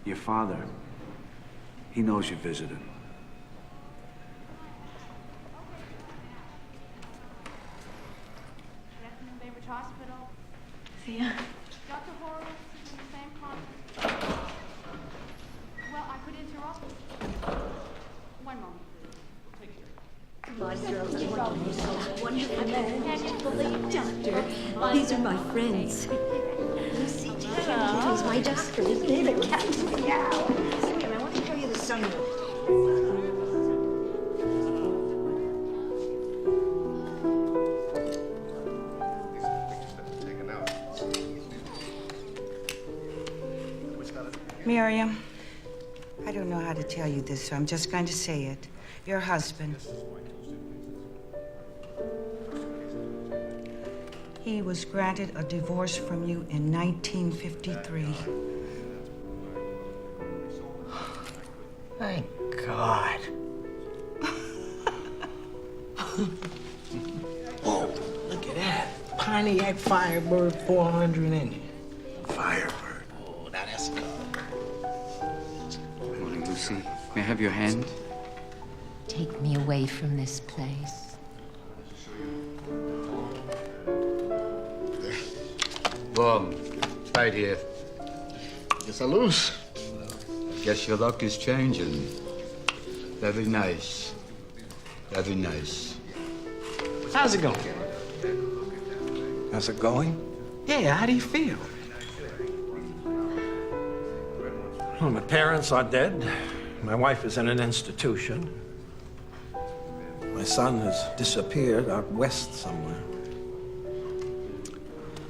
Your father, he knows you visited. Bainbridge Hospital. See ya. Dr. Horowitz is in the same conference. Well, I could interrupt. One moment, Doctor, these are my friends. Lucy, he's my doctor. His name is Captain Meow. I want to show you the sunroom. Miriam, I don't know how to tell you this, so I'm just going to say it. Your husband. He was granted a divorce from you in 1953. Thank God. Oh, look at that. Pontiac Firebird 400 in it. Firebird. Oh, now that's good. Good morning, Lucy. May I have your hand? Take me away from this place. Bob, right here. Guess I lose. Guess your luck is changing. Very nice. Very nice. How's it going? How's it going? Yeah, how do you feel? Well, my parents are dead. My wife is in an institution. My son has disappeared out west somewhere.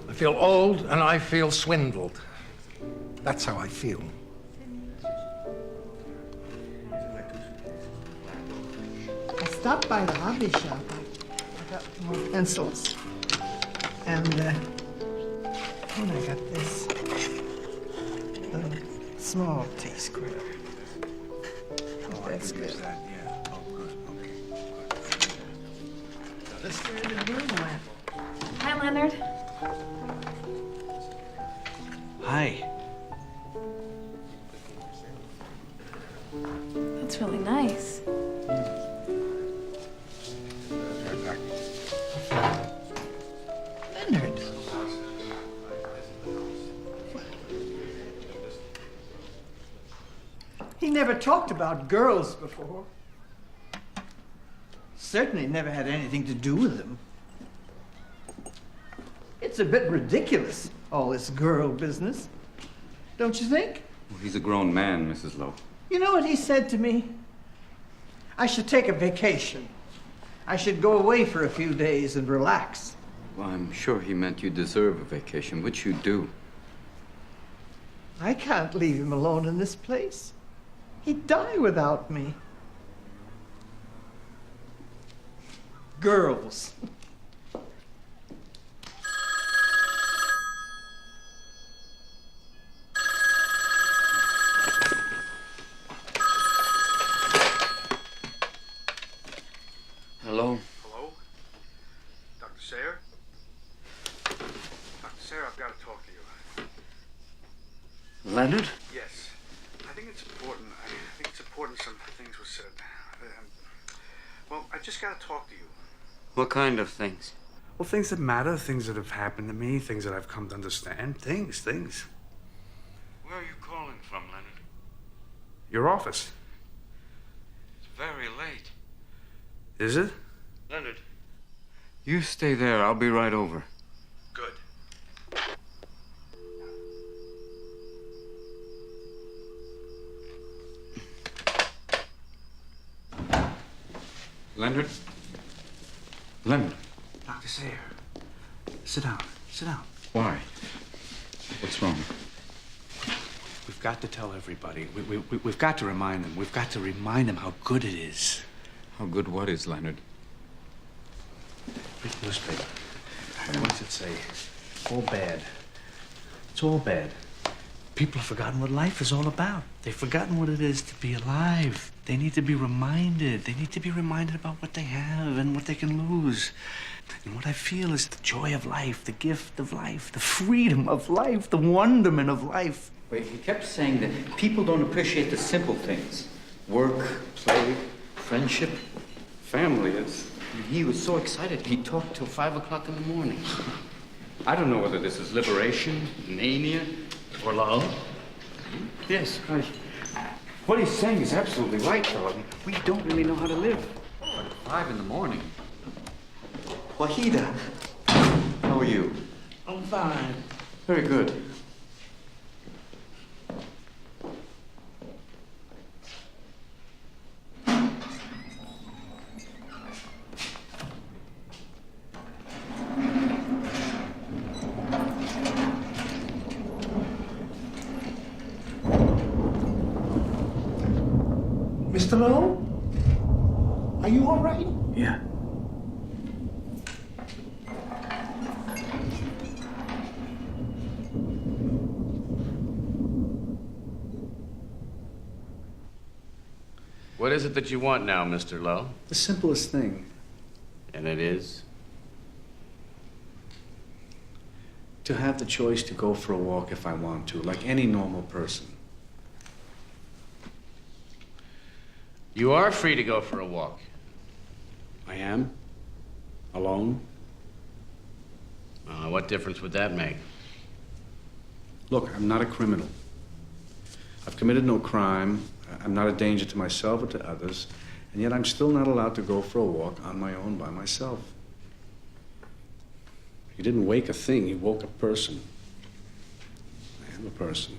I feel old and I feel swindled. That's how I feel. I stopped by the hobby shop. I got more pencils. And I got this little small T-square. Oh, that's good. Yeah. Oh, good. Okay. Let's get in the room, Hi, Leonard. Hi. That's really nice. Leonard. He never talked about girls before. Certainly never had anything to do with them. It's a bit ridiculous, all this girl business. Don't you think? Well, he's a grown man, Mrs. Lowe. You know what he said to me? I should take a vacation. I should go away for a few days and relax. Well, I'm sure he meant you deserve a vacation, which you do. I can't leave him alone in this place. He'd die without me. Girls. Hello? Hello? Dr. Sayer? Dr. Sayer, I've got to talk to you. Leonard? Yes. I think it's important. I think it's important some things were said. Well, I just got to talk to you. What kind of things? Well, things that matter, things that have happened to me, things that I've come to understand. Things. Where are you calling from, Leonard? Your office. It's very late. Is it? Leonard. You stay there. I'll be right over. Good. Leonard? Leonard. Dr. Sayer. Sit down. Sit down. Why? What's wrong? We've got to tell everybody. We've got to remind them. We've got to remind them how good it is. How good what is, Leonard? Read the newspaper. What's it say? All bad. It's all bad. People have forgotten what life is all about. They've forgotten what it is to be alive. They need to be reminded. They need to be reminded about what they have and what they can lose. And what I feel is the joy of life, the gift of life, the freedom of life, the wonderment of life. Wait, he kept saying that people don't appreciate the simple things. Work, play, friendship, family. He was so excited, he talked till 5 o'clock in the morning. I don't know whether this is liberation, mania, Or love? yes, what he's saying is absolutely right, though. We don't really know how to live. But at 5 in the morning. Wahida, how are you? I'm fine. Very good. Mr. Lowe? Are you all right? Yeah. What is it that you want now, Mr. Lowe? The simplest thing. And it is? To have the choice to go for a walk if I want to, like any normal person. You are free to go for a walk. I am? Alone? What difference would that make? Look, I'm not a criminal. I've committed no crime. I'm not a danger to myself or to others. And yet I'm still not allowed to go for a walk on my own by myself. He didn't wake a thing, he woke a person. I am a person.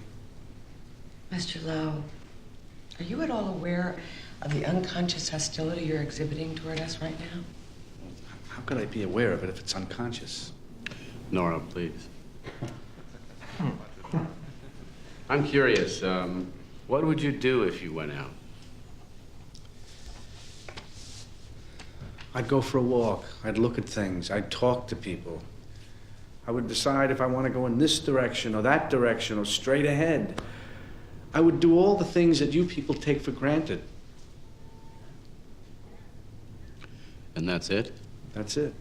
Mr. Lowe, are you at all aware of the unconscious hostility you're exhibiting toward us right now? How could I be aware of it if it's unconscious? Nora, please. I'm curious, what would you do if you went out? I'd go for a walk. I'd look at things. I'd talk to people. I would decide if I want to go in this direction or that direction or straight ahead. I would do all the things that you people take for granted. And that's it? That's it.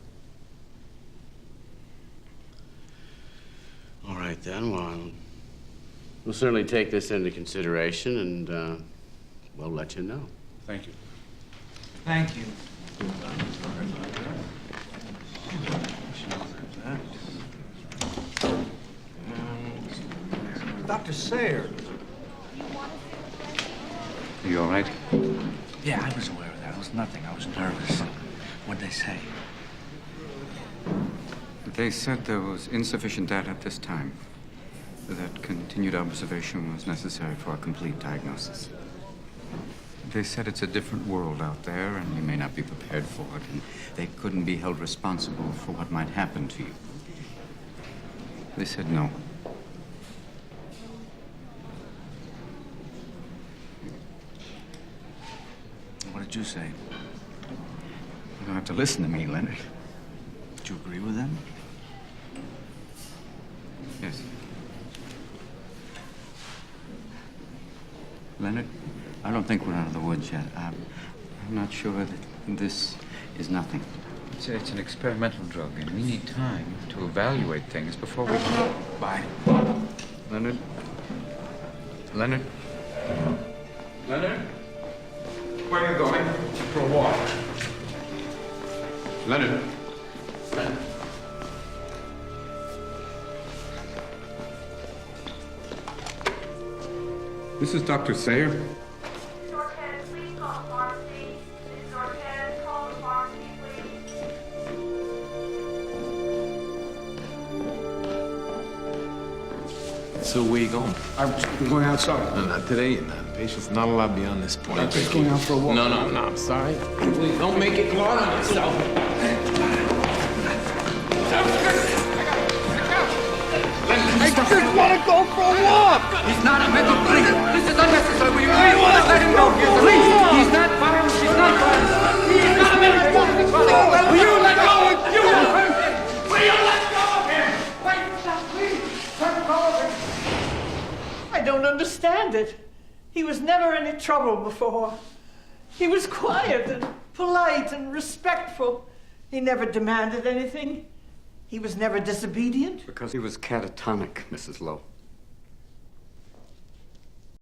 All right, then. Well, we'll certainly take this into consideration, and we'll let you know. Thank you. Thank you. Dr. Sayre. Are you all right? Yeah, I was aware of that. It was nothing. I was nervous. What'd they say? They said there was insufficient data at this time, that continued observation was necessary for a complete diagnosis. They said it's a different world out there, and you may not be prepared for it, and they couldn't be held responsible for what might happen to you. They said no. What did you say? You don't have to listen to me, Leonard. Did you agree with them? Yes. Leonard, I don't think we're out of the woods yet. I'm not sure that this is nothing. It's an experimental drug, and we need time to evaluate things before we... Bye. Leonard? Leonard? Leonard? Where are you going? For a walk. Leonard? Leonard? This is Dr. Sayre. Mrs. Ortez, please call the pharmacy. Mrs. Ortez, call the pharmacy, please. So where you going? I'm going outside. No, not today, you're not. Patient's not allowed beyond this point. I'm just going out for a walk. No, I'm sorry. Please, don't make it hard on yourself. I just want to go for a walk! He's not a mental please. This is unnecessary. Will you please let him go? Please. He's not violent. He's not violent. He's not a mental please. Will you let go? You will hurt him. Will you let go of him? Wait, stop, please. Let go of him. I don't understand it. He was never in any trouble before. He was quiet and polite and respectful. He never demanded anything. He was never disobedient. Because he was catatonic, Mrs. Lowe.